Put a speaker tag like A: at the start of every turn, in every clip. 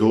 A: 2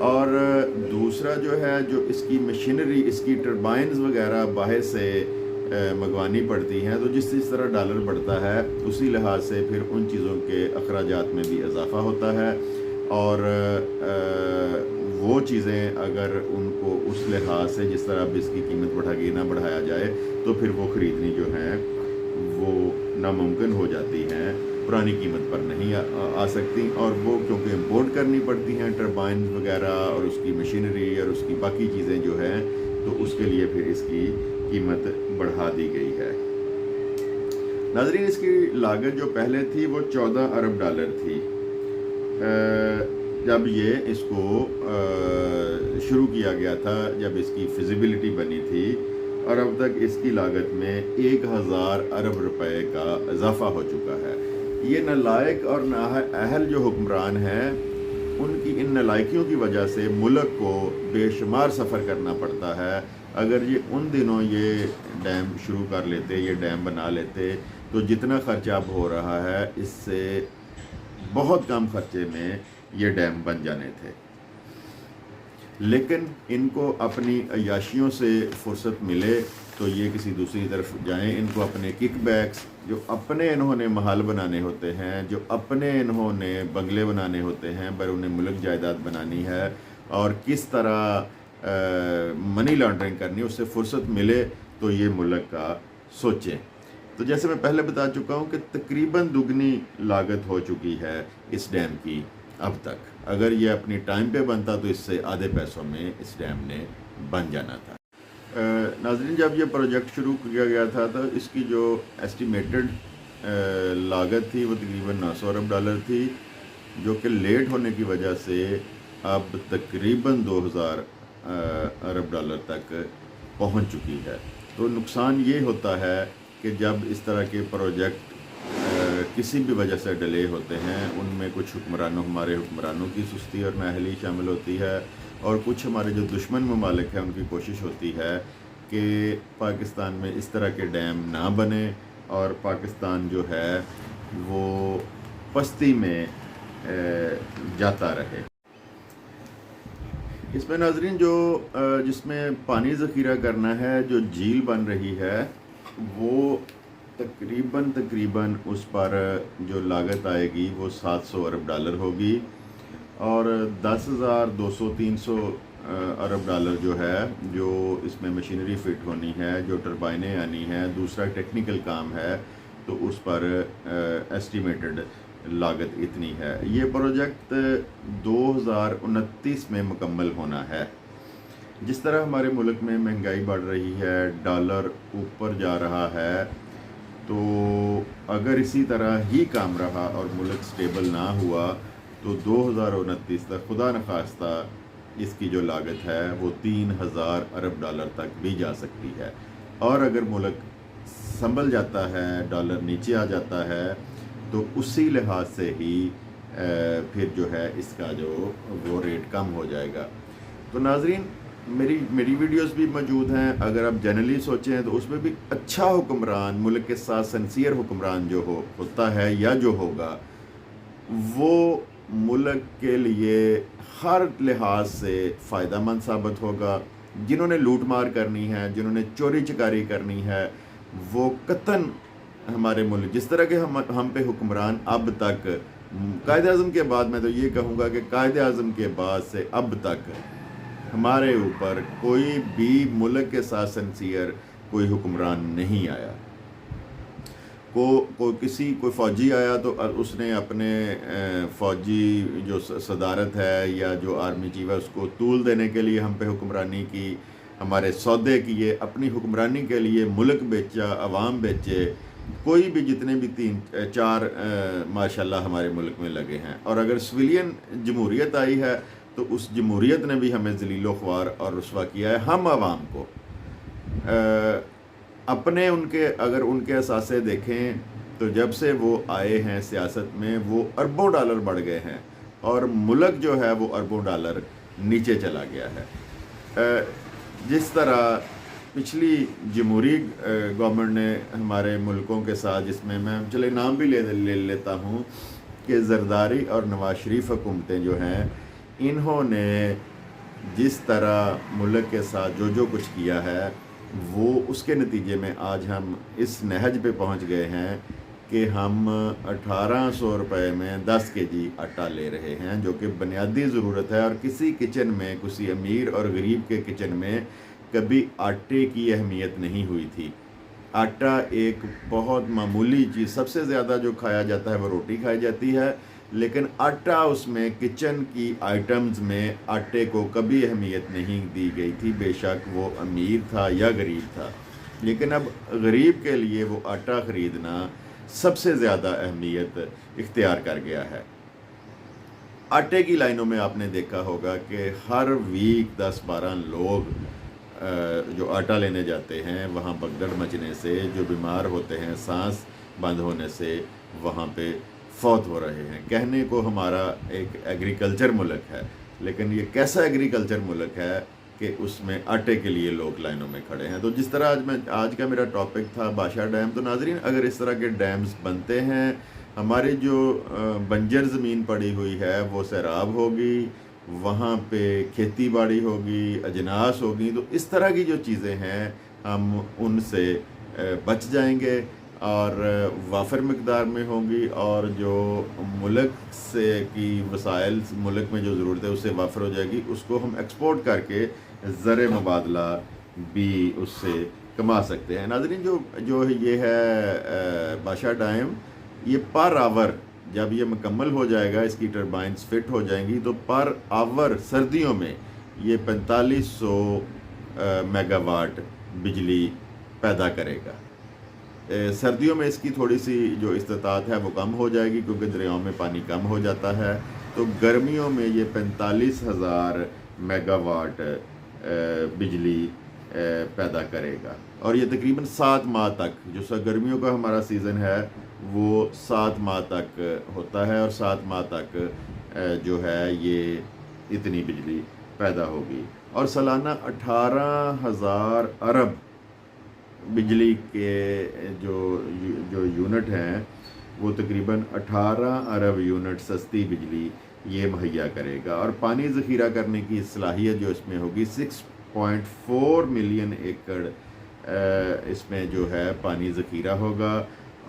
A: اور دوسرا جو ہے جو اس کی مشینری، اس کی ٹربائنز وغیرہ باہر سے منگوانی پڑتی ہیں، تو جس طرح ڈالر بڑھتا ہے اسی لحاظ سے پھر ان چیزوں کے اخراجات میں بھی اضافہ ہوتا ہے، اور وہ چیزیں اگر ان کو اس لحاظ سے جس طرح اب اس کی قیمت نہ بڑھایا جائے تو پھر وہ خریدنی جو ہیں وہ ناممکن ہو جاتی ہیں، پرانی قیمت پر نہیں آ سکتی، اور وہ کیونکہ امپورٹ کرنی پڑتی ہیں ٹربائن وغیرہ اور اس کی مشینری اور اس کی باقی چیزیں جو ہیں، تو اس کے لیے پھر اس کی قیمت بڑھا دی گئی ہے۔ ناظرین، اس کی لاگت جو پہلے تھی وہ 14 ارب ڈالر تھی جب یہ اس کو شروع کیا گیا تھا، جب اس کی فیزیبلٹی بنی تھی، اور اب تک اس کی لاگت میں 1000 ارب روپے کا اضافہ ہو چکا ہے۔ یہ نالائق اور نااہل جو حکمران ہیں، ان کی ان نالائکیوں کی وجہ سے ملک کو بے شمار سفر کرنا پڑتا ہے۔ اگر یہ ان دنوں یہ ڈیم شروع کر لیتے، یہ ڈیم بنا لیتے، تو جتنا خرچہ اب ہو رہا ہے اس سے بہت کم خرچے میں یہ ڈیم بن جانے تھے، لیکن ان کو اپنی عیاشیوں سے فرصت ملے تو یہ کسی دوسری طرف جائیں۔ ان کو اپنے کک بیکس، جو اپنے انہوں نے محل بنانے ہوتے ہیں، جو اپنے انہوں نے بنگلے بنانے ہوتے ہیں، بیرون ملک جائیداد بنانی ہے، اور کس طرح منی لانڈرنگ کرنی، اس سے فرصت ملے تو یہ ملک کا سوچیں۔ تو جیسے میں پہلے بتا چکا ہوں کہ تقریباً دگنی لاگت ہو چکی ہے اس ڈیم کی اب تک۔ اگر یہ اپنی ٹائم پہ بنتا تو اس سے آدھے پیسوں میں اس ڈیم نے بن جانا تھا۔ ناظرین، جب یہ پروجیکٹ شروع کیا گیا تھا تو اس کی جو ایسٹیمیٹڈ لاگت تھی وہ تقریباً 900 ارب ڈالر تھی، جو کہ لیٹ ہونے کی وجہ سے اب تقریباً 2000 ارب ڈالر تک پہنچ چکی ہے۔ تو نقصان یہ ہوتا ہے کہ جب اس طرح کے پروجیکٹ کسی بھی وجہ سے ڈیلے ہوتے ہیں، ان میں کچھ ہمارے حکمرانوں کی سستی اور نااہلی شامل ہوتی ہے، اور کچھ ہمارے جو دشمن ممالک ہیں ان کی کوشش ہوتی ہے کہ پاکستان میں اس طرح کے ڈیم نہ بنے اور پاکستان جو ہے وہ پستی میں جاتا رہے۔ اس میں ناظرین جس میں پانی ذخیرہ کرنا ہے، جو جھیل بن رہی ہے، وہ تقریباً اس پر جو لاگت آئے گی وہ 700 ارب ڈالر ہوگی، اور 10,200-300 ارب ڈالر جو ہے جو اس میں مشینری فٹ ہونی ہے، جو ٹربائنیں آنی ہیں، دوسرا ٹیکنیکل کام ہے، تو اس پر ایسٹیمیٹڈ لاگت اتنی ہے۔ یہ پروجیکٹ 2029 میں مکمل ہونا ہے۔ جس طرح ہمارے ملک میں مہنگائی بڑھ رہی ہے، ڈالر اوپر جا رہا ہے، تو اگر اسی طرح ہی کام رہا اور ملک سٹیبل نہ ہوا تو 2029 تک خدا نخواستہ اس کی جو لاگت ہے وہ 3000 ارب ڈالر تک بھی جا سکتی ہے، اور اگر ملک سنبھل جاتا ہے، ڈالر نیچے آ جاتا ہے، تو اسی لحاظ سے ہی پھر جو ہے اس کا جو وہ ریٹ کم ہو جائے گا۔ تو ناظرین، میری ویڈیوز بھی موجود ہیں، اگر آپ جنرلی سوچیں تو اس میں بھی اچھا حکمران، ملک کے ساتھ سنسیئر حکمران جو ہوتا ہے یا جو ہوگا، وہ ملک کے لیے ہر لحاظ سے فائدہ مند ثابت ہوگا۔ جنہوں نے لوٹ مار کرنی ہے، جنہوں نے چوری چکاری کرنی ہے، وہ قطعاً ہمارے ملک، جس طرح کے ہم پہ حکمران اب تک قائد اعظم کے بعد، میں تو یہ کہوں گا کہ قائد اعظم کے بعد سے اب تک ہمارے اوپر کوئی بھی ملک کے ساتھ سنسیئر کوئی حکمران نہیں آیا۔ کوئی فوجی آیا تو اس نے اپنے فوجی جو صدارت ہے یا جو آرمی چیف ہے اس کو طول دینے کے لیے ہم پہ حکمرانی کی، ہمارے سودے کیے، اپنی حکمرانی کے لیے ملک بیچا، عوام بیچے، کوئی بھی جتنے بھی 3-4 ماشاءاللہ ہمارے ملک میں لگے ہیں۔ اور اگر سویلین جمہوریت آئی ہے تو اس جمہوریت نے بھی ہمیں ذلیل و خوار اور رسوا کیا ہے۔ ہم عوام کو اپنے اگر ان کے اثاثے دیکھیں تو جب سے وہ آئے ہیں سیاست میں، وہ اربوں ڈالر بڑھ گئے ہیں، اور ملک جو ہے وہ اربوں ڈالر نیچے چلا گیا ہے۔ جس طرح پچھلی جمہوری گورنمنٹ نے ہمارے ملکوں کے ساتھ، جس میں چلے نام بھی لے لیتا ہوں کہ زرداری اور نواز شریف حکومتیں جو ہیں، انہوں نے جس طرح ملک کے ساتھ جو کچھ کیا ہے وہ اس کے نتیجے میں آج ہم اس نہج پہ پہنچ گئے ہیں کہ ہم 1800 روپے میں 10 کے جی آٹا لے رہے ہیں، جو کہ بنیادی ضرورت ہے، اور کسی کچن میں، کسی امیر اور غریب کے کچن میں کبھی آٹے کی اہمیت نہیں ہوئی تھی۔ آٹا ایک بہت معمولی چیز، سب سے زیادہ جو کھایا جاتا ہے وہ روٹی کھائی جاتی ہے، لیکن آٹا اس میں کچن کی آئٹمز میں آٹے کو کبھی اہمیت نہیں دی گئی تھی، بے شک وہ امیر تھا یا غریب تھا۔ لیکن اب غریب کے لیے وہ آٹا خریدنا سب سے زیادہ اہمیت اختیار کر گیا ہے۔ آٹے کی لائنوں میں آپ نے دیکھا ہوگا کہ ہر ویک 10-12 لوگ جو آٹا لینے جاتے ہیں، وہاں بگدڑ مچنے سے، جو بیمار ہوتے ہیں سانس بند ہونے سے، وہاں پہ فوت ہو رہے ہیں۔ کہنے کو ہمارا ایک ایگریکلچر ملک ہے، لیکن یہ کیسا ایگریکلچر ملک ہے کہ اس میں آٹے کے لیے لوگ لائنوں میں کھڑے ہیں۔ تو جس طرح آج کا میرا ٹاپک تھا بادشاہ ڈیم، تو ناظرین اگر اس طرح کے ڈیمز بنتے ہیں، ہماری جو بنجر زمین پڑی ہوئی ہے وہ سیراب ہوگی، وہاں پہ کھیتی باڑی ہوگی، اجناس ہوگی، تو اس طرح کی جو چیزیں ہیں ہم ان سے بچ جائیں گے اور وافر مقدار میں ہوں گی، اور جو ملک سے کی وسائل ملک میں جو ضرورت ہے اس سے وافر ہو جائے گی، اس کو ہم ایکسپورٹ کر کے زر مبادلہ بھی اس سے کما سکتے ہیں۔ ناظرین جو یہ ہے بادشاہ ڈیم، یہ پر آور جب یہ مکمل ہو جائے گا، اس کی ٹربائنز فٹ ہو جائیں گی، تو پر آور سردیوں میں یہ 4500 میگا واٹ بجلی پیدا کرے گا۔ سردیوں میں اس کی تھوڑی سی جو استطاعت ہے وہ کم ہو جائے گی، کیونکہ دریاؤں میں پانی کم ہو جاتا ہے، تو گرمیوں میں یہ 45,000 میگا واٹ بجلی پیدا کرے گا، اور یہ تقریباً 7 ماہ تک، جو گرمیوں کا ہمارا سیزن ہے وہ 7 ماہ تک ہوتا ہے، اور 7 ماہ تک جو ہے یہ اتنی بجلی پیدا ہوگی، اور سالانہ 18,000 ارب بجلی کے جو یونٹ ہیں وہ تقریباً 18 ارب یونٹ سستی بجلی یہ مہیا کرے گا، اور پانی ذخیرہ کرنے کی صلاحیت جو اس میں ہوگی 6.4 ملین ایکڑ اس میں جو ہے پانی ذخیرہ ہوگا،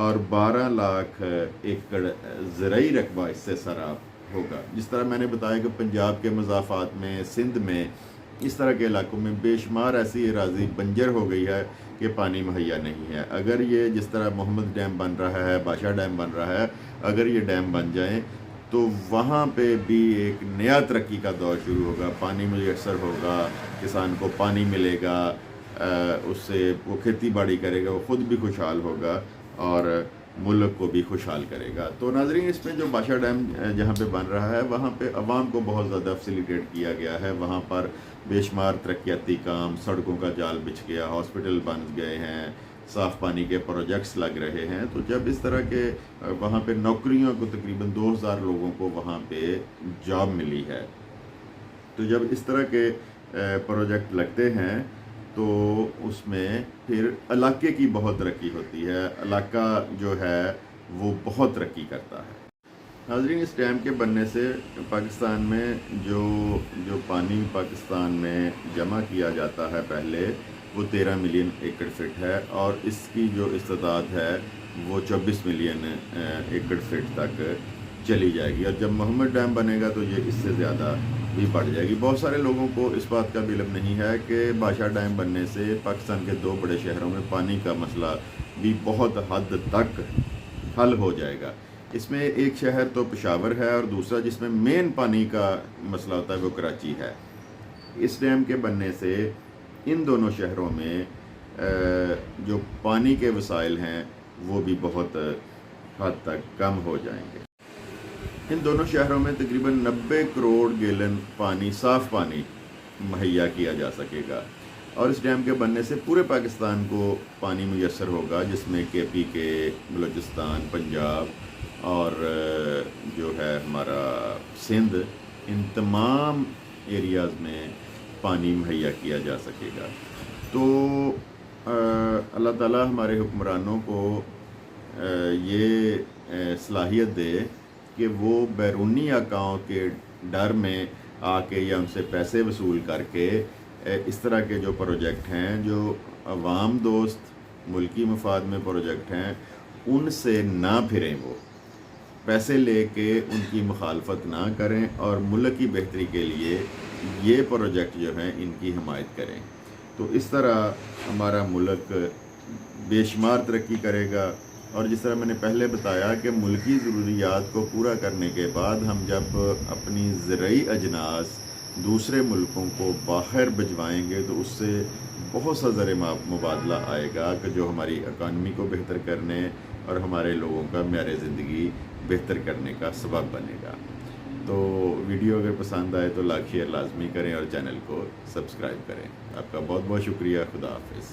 A: اور 12 لاکھ ایکڑ زرعی رقبہ اس سے سراب ہوگا۔ جس طرح میں نے بتایا کہ پنجاب کے مضافات میں، سندھ میں، اس طرح کے علاقوں میں بے شمار ایسی اراضی بنجر ہو گئی ہے کہ پانی مہیا نہیں ہے۔ اگر یہ جس طرح محمد ڈیم بن رہا ہے، بادشاہ ڈیم بن رہا ہے، اگر یہ ڈیم بن جائیں تو وہاں پہ بھی ایک نیا ترقی کا دور شروع ہوگا، پانی میسر ہوگا، کسان کو پانی ملے گا، اس سے وہ کھیتی باڑی کرے گا، وہ خود بھی خوشحال ہوگا اور ملک کو بھی خوشحال کرے گا۔ تو ناظرین اس میں جو بادشاہ ڈیم جہاں پہ بن رہا ہے وہاں پہ عوام کو بہت زیادہ فیسیلیٹیٹ کیا گیا ہے، وہاں پر بے شمار ترقیاتی کام، سڑکوں کا جال بچھ گیا، ہاسپٹل بن گئے ہیں، صاف پانی کے پروجیکٹس لگ رہے ہیں۔ تو جب اس طرح کے وہاں پہ نوکریوں کو تقریباً 2000 لوگوں کو وہاں پہ جاب ملی ہے، تو جب اس طرح کے پروجیکٹ لگتے ہیں تو اس میں پھر علاقے کی بہت ترقی ہوتی ہے، علاقہ جو ہے وہ بہت ترقی کرتا ہے۔ ناظرین اس ڈیم کے بننے سے پاکستان میں جو پانی پاکستان میں جمع کیا جاتا ہے پہلے، وہ 13 ملین ایکڑ فٹ ہے، اور اس کی جو استطاعت ہے وہ 24 ملین ایکڑ فٹ تک چلی جائے گی، اور جب محمد ڈیم بنے گا تو یہ اس سے زیادہ بھی بڑھ جائے گی۔ بہت سارے لوگوں کو اس بات کا بھی علم نہیں ہے کہ بادشاہ ڈیم بننے سے پاکستان کے 2 بڑے شہروں میں پانی کا مسئلہ بھی بہت حد تک حل ہو جائے گا۔ اس میں ایک شہر تو پشاور ہے، اور دوسرا جس میں مین پانی کا مسئلہ ہوتا ہے وہ کراچی ہے۔ اس ڈیم کے بننے سے ان دونوں شہروں میں جو پانی کے وسائل ہیں وہ بھی بہت حد تک کم ہو جائیں گے۔ ان دونوں شہروں میں تقریباً 90 کروڑ گیلن پانی، صاف پانی مہیا کیا جا سکے گا، اور اس ڈیم کے بننے سے پورے پاکستان کو پانی میسر ہوگا، جس میں کے پی کے، بلوچستان، پنجاب اور جو ہے ہمارا سندھ، ان تمام ایریاز میں پانی مہیا کیا جا سکے گا۔ تو اللہ تعالیٰ ہمارے حکمرانوں کو یہ صلاحیت دے کہ وہ بیرونی آقاؤں کے ڈر میں آ کے یا ان سے پیسے وصول کر کے اس طرح کے جو پروجیکٹ ہیں جو عوام دوست ملکی مفاد میں پروجیکٹ ہیں ان سے نہ پھریں، وہ پیسے لے کے ان کی مخالفت نہ کریں اور ملک کی بہتری کے لیے یہ پروجیکٹ جو ہیں ان کی حمایت کریں۔ تو اس طرح ہمارا ملک بے شمار ترقی کرے گا۔ اور جس طرح میں نے پہلے بتایا کہ ملکی ضروریات کو پورا کرنے کے بعد ہم جب اپنی زرعی اجناس دوسرے ملکوں کو باہر بھجوائیں گے تو اس سے بہت سا زر مبادلہ آئے گا کہ جو ہماری اکانومی کو بہتر کرنے اور ہمارے لوگوں کا معیار زندگی بہتر کرنے کا سبب بنے گا۔ تو ویڈیو اگر پسند آئے تو لائک شیئر لازمی کریں اور چینل کو سبسکرائب کریں۔ آپ کا بہت بہت شکریہ۔ خدا حافظ۔